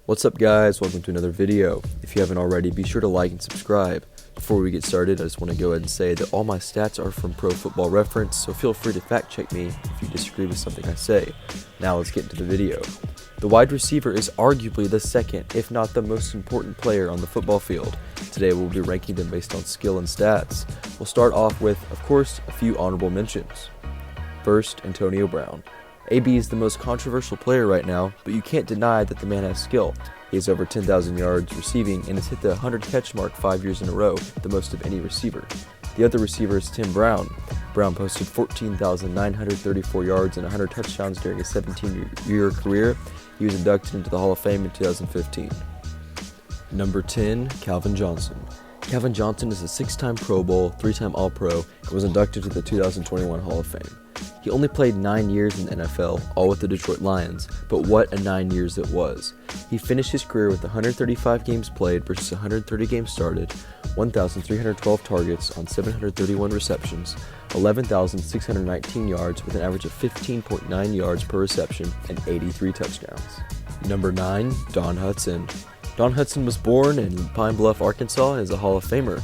What's up guys, welcome to another video. If you haven't already, be sure to like and subscribe. Before we get started, I just want to go ahead and say that all my stats are from Pro Football Reference, so feel free to fact check me if you disagree with something I say. Now let's get into the video. The wide receiver is arguably the second, if not the most important player on the football field. Today we'll be ranking them based on skill and stats. We'll start off with, of course, a few honorable mentions. First, Antonio Brown. AB is the most controversial player right now, but you can't deny that the man has skill. He has over 10,000 yards receiving and has hit the 100 catch mark 5 years in a row, the most of any receiver. The other receiver is Tim Brown. Brown posted 14,934 yards and 100 touchdowns during his 17-year career. He was inducted into the Hall of Fame in 2015. Number 10, Calvin Johnson. Calvin Johnson is a 6-time Pro Bowl, 3-time All-Pro, and was inducted to the 2021 Hall of Fame. He only played 9 years in the NFL, all with the Detroit Lions, but what a 9 years it was. He finished his career with 135 games played versus 130 games started, 1,312 targets on 731 receptions, 11,619 yards with an average of 15.9 yards per reception, and 83 touchdowns. Number 9, Don Hutson. Don Hutson was born in Pine Bluff, Arkansas, and is a Hall of Famer.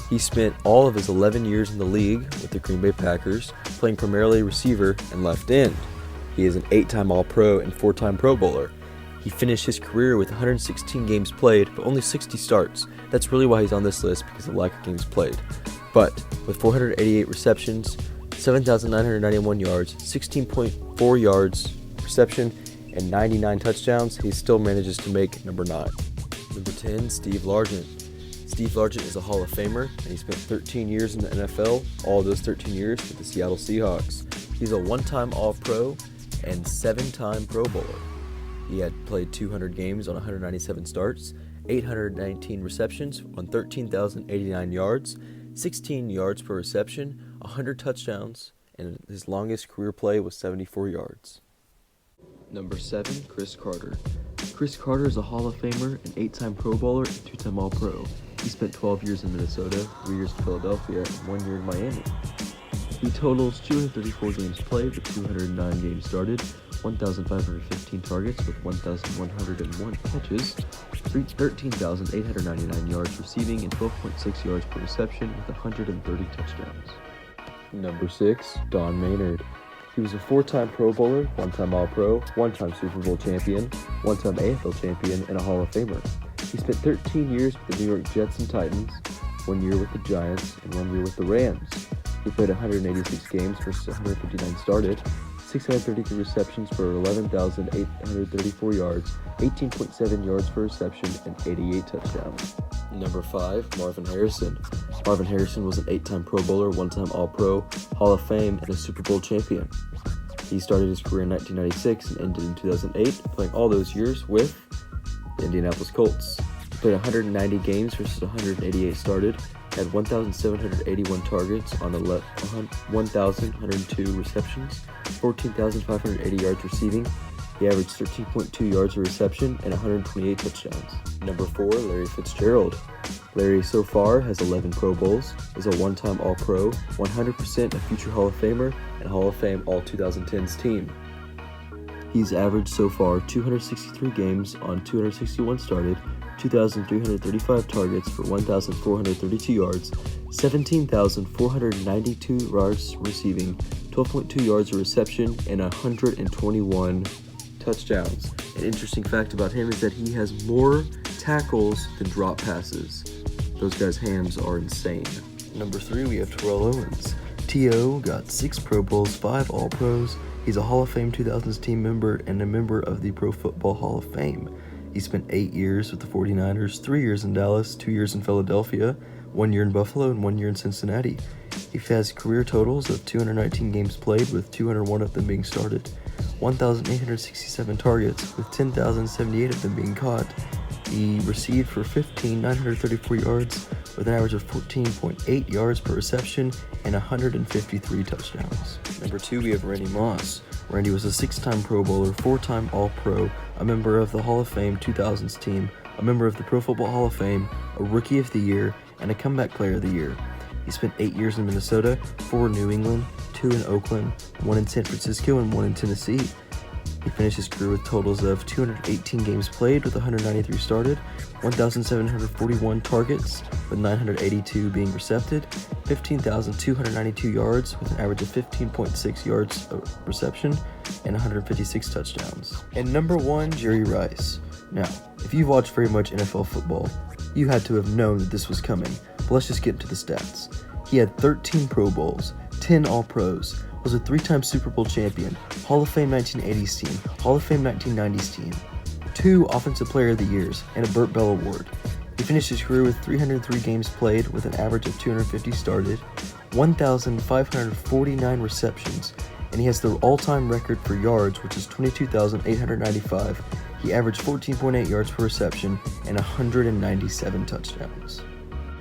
He spent all of his 11 years in the league with the Green Bay Packers, playing primarily receiver and left end. He is an 8-time All-Pro and 4-time Pro Bowler. He finished his career with 116 games played, but only 60 starts. That's really why he's on this list, because of the lack of games played. But with 488 receptions, 7,991 yards, 16.4 yards reception, and 99 touchdowns, he still manages to make number 9. Number 10, Steve Largent. Steve Largent is a Hall of Famer, and he spent 13 years in the NFL, all of those 13 years with the Seattle Seahawks. He's a 1-time All-Pro and 7-time Pro Bowler. He had played 200 games on 197 starts, 819 receptions on 13,089 yards, 16 yards per reception, 100 touchdowns, and his longest career play was 74 yards. Number 7, Cris Carter. Cris Carter is a Hall of Famer, an 8-time Pro Bowler, and 2-time All-Pro. He spent 12 years in Minnesota, 3 years in Philadelphia, and 1 year in Miami. He totals 234 games played with 209 games started, 1,515 targets with 1,101 catches, 13,899 yards receiving, and 12.6 yards per reception with 130 touchdowns. Number 6, Don Maynard. He was a 4-time Pro Bowler, 1-time All-Pro, 1-time Super Bowl champion, 1-time AFL champion, and a Hall of Famer. He spent 13 years with the New York Jets and Titans, 1 year with the Giants, and 1 year with the Rams. He played 186 games versus 159 started, 633 receptions for 11,834 yards, 18.7 yards per reception, and 88 touchdowns. Number 5, Marvin Harrison. Marvin Harrison was an 8-time Pro Bowler, 1-time All-Pro, Hall of Fame, and a Super Bowl champion. He started his career in 1996 and ended in 2008, playing all those years with the Indianapolis Colts. He played 190 games versus 188 started, had 1,781 targets on 1,102 receptions, 14,580 yards receiving. He averaged 13.2 yards a reception and 128 touchdowns. Number 4, Larry Fitzgerald. Larry so far has 11 Pro Bowls, is a 1-time All-Pro, 100% a future Hall of Famer, and Hall of Fame All-2010s team. He's averaged so far 263 games on 261 started, 2,335 targets for 1,432 yards, 17,492 yards receiving, 12.2 yards of reception, and 121 touchdowns. An interesting fact about him is that he has more tackles than drop passes. Those guys' hands are insane. Number 3, we have Terrell Owens. T.O. got 6 Pro Bowls, 5 All-Pros. He's a Hall of Fame 2000s team member and a member of the Pro Football Hall of Fame. He spent 8 years with the 49ers, 3 years in Dallas, 2 years in Philadelphia, 1 year in Buffalo, and 1 year in Cincinnati. He has career totals of 219 games played, with 201 of them being started, 1,867 targets, with 10,078 of them being caught. He received for 15,934 yards, with an average of 14.8 yards per reception and 153 touchdowns. Number 2, we have Randy Moss. Randy was a 6-time Pro Bowler, 4-time All-Pro, a member of the Hall of Fame 2000s team, a member of the Pro Football Hall of Fame, a Rookie of the Year, and a Comeback Player of the Year. He spent 8 years in Minnesota, 4 in New England, 2 in Oakland, 1 in San Francisco, and 1 in Tennessee. He finished his career with totals of 218 games played with 193 started, 1,741 targets with 982 being recepted, 15,292 yards with an average of 15.6 yards of reception, and 156 touchdowns. And number 1, Jerry Rice. Now, if you've watched very much NFL football, you had to have known that this was coming, but let's just get into the stats. He had 13 Pro Bowls, 10 All-Pros, was a 3-time Super Bowl champion, Hall of Fame 1980s team, Hall of Fame 1990s team, 2 Offensive Player of the Years, and a Burt Bell Award. He finished his career with 303 games played with an average of 250 started, 1,549 receptions, and he has the all-time record for yards, which is 22,895. He averaged 14.8 yards per reception and 197 touchdowns.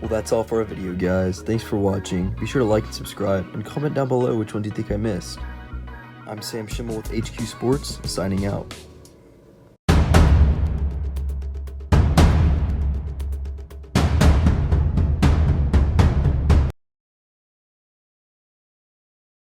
Well, that's all for our video, guys. Thanks for watching. Be sure to like and subscribe, and comment down below which one do you think I missed. I'm Sam Schimmel with HQ Sports, signing out.